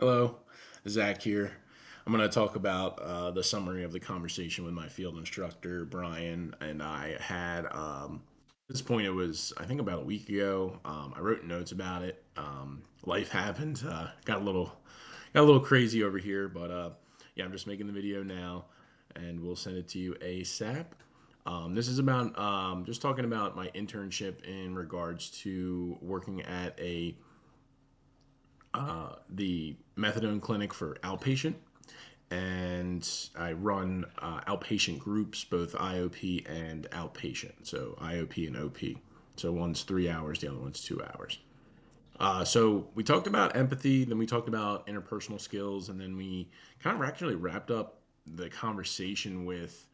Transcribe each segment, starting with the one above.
Hello, Zach here. I'm going to talk about the summary of the conversation with my field instructor, Brian, and I had. At this point, it was, I think, about a week ago. I wrote notes about it. Life happened. Got a little crazy over here, but yeah, I'm just making the video now, and we'll send it to you ASAP. This is about just talking about my internship in regards to working at the methadone clinic for outpatient, and I run outpatient groups, both IOP and outpatient. So IOP and OP. So one's 3 hours, the other one's 2 hours. So we talked about empathy, then we talked about interpersonal skills, and then we kind of actually wrapped up the conversation with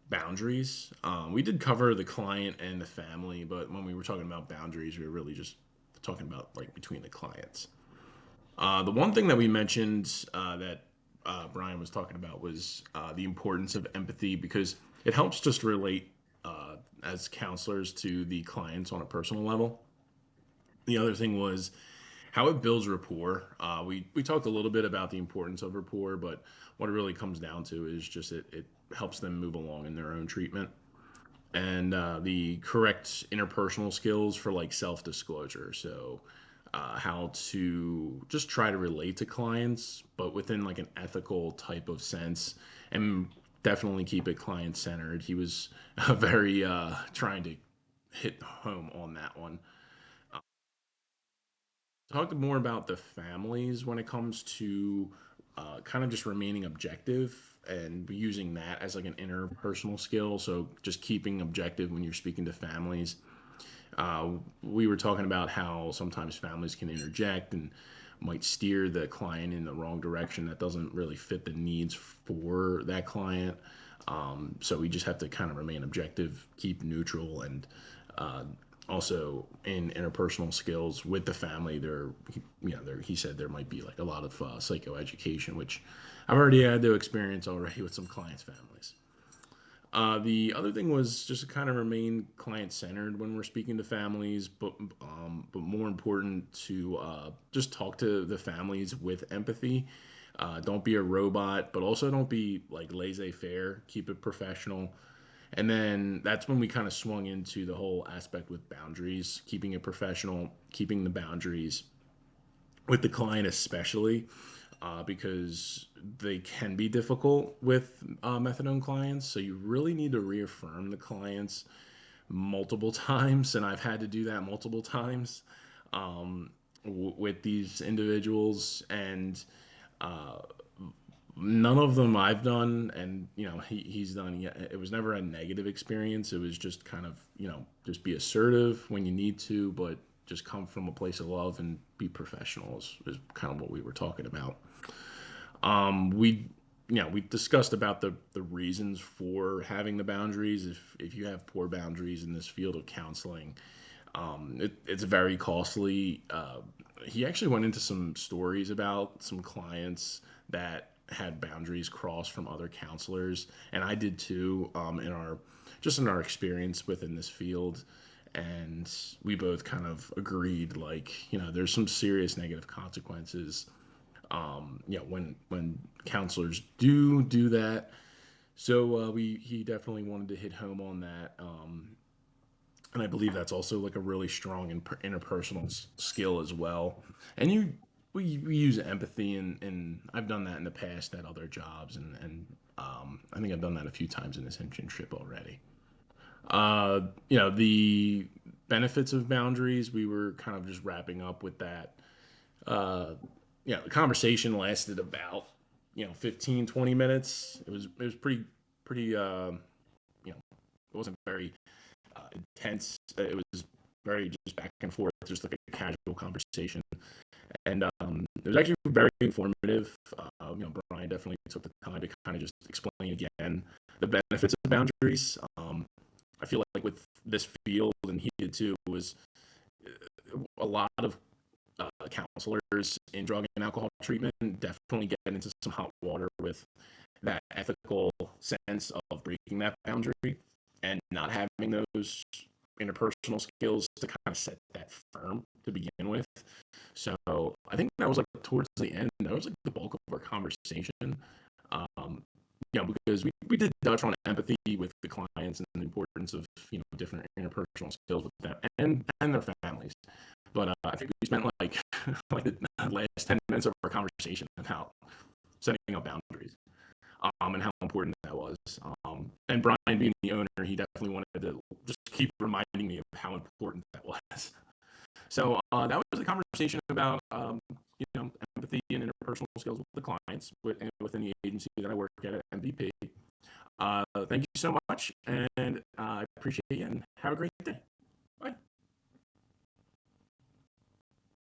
boundaries. We did cover the client and the family, but when we were talking about boundaries, we were really just talking about like between the clients. The one thing that we mentioned that Brian was talking about was the importance of empathy because it helps just relate as counselors to the clients on a personal level. The other thing was how it builds rapport. We talked a little bit about the importance of rapport, but what it really comes down to is just it helps them move along in their own treatment and the correct interpersonal skills for like self disclosure. So, how to just try to relate to clients, but within like an ethical type of sense, and definitely keep it client centered. He was very trying to hit home on that one. Talk more about the families when it comes to kind of just remaining objective and using that as like an interpersonal skill. So just keeping objective when you're speaking to families. Uh, we were talking about how sometimes families can interject and might steer the client in the wrong direction that doesn't really fit the needs for that client. So we just have to kind of remain objective, keep neutral, and uh, also in interpersonal skills with the family. He said there might be like a lot of psychoeducation, which I've already had to experience already with some clients' families. The other thing was just to kind of remain client centered when we're speaking to families, but more important to just talk to the families with empathy. Don't be a robot, but also don't be like laissez faire. Keep it professional. And then that's when we kind of swung into the whole aspect with boundaries, keeping it professional, keeping the boundaries with the client, especially because they can be difficult with methadone clients. So you really need to reaffirm the clients multiple times, and I've had to do that multiple times with these individuals, and uh, none of them I've done, and he's done. Yeah, it was never a negative experience. It was just kind of just be assertive when you need to, but just come from a place of love and be professional is kind of what we were talking about. We we discussed about the reasons for having the boundaries. If you have poor boundaries in this field of counseling, it's very costly. He actually went into some stories about some clients that had boundaries crossed from other counselors, and I did too. In our experience within this field, and we both kind of agreed like there's some serious negative consequences. When counselors do that. So we he definitely wanted to hit home on that. And I believe that's also like a really strong interpersonal skill as well. And we use empathy, and I've done that in the past at other jobs, and I think I've done that a few times in this internship already. The benefits of boundaries, we were kind of just wrapping up with that. Uh, the conversation lasted about 15 20 minutes. It was pretty it wasn't very intense. It was very just back and forth, just like a casual conversation, and it was actually very informative. Brian definitely took the time to kind of just explain again the benefits of boundaries. I feel like with this field, and he did too, was a lot of counselors in drug and alcohol treatment definitely get into some hot water with that ethical sense of breaking that boundary and not having those interpersonal skills to kind of set that firm to begin with. So I think that was like towards the end. That was like the bulk of our conversation. Um, because we did touch on empathy with the clients and the importance of different interpersonal skills with them and their families. But I think we spent like like the last 10 minutes of our conversation about setting up boundaries, and how important that was. And Brian, being the owner, he definitely wanted to just keep reminding me of how important that was. So that was the conversation about empathy and interpersonal skills with the clients within the agency that I work at MVP. Thank you so much, and I appreciate you, and have a great day.